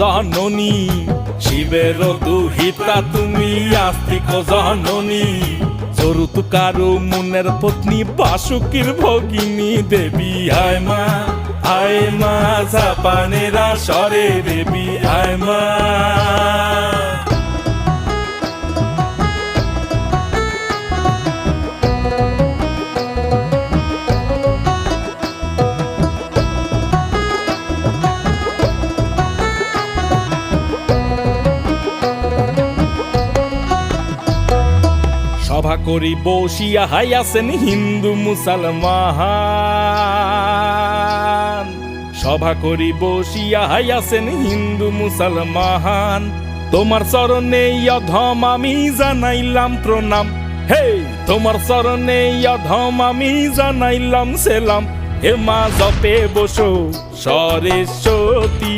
জননী শিবের দুহিতা তুমি আস্তিক জননী চরুতুকারু মুনের পত্নী বাসুকীর ভগিনী দেবী আয় মা জাপানেরা সরে দেবী আয় মা। সভা করি বসিয়া হাইয়াছেন হিন্দু মুসলমান, সভা করি বসিয়া হাইয়াছেন হিন্দু মুসলমান। তোমার চরণে অধম আমি জানাইলাম প্রণাম, হে তোমার চরণে অধম আমি জানাইলাম সেলাম। হে মা জপে বসো সরস্বতী।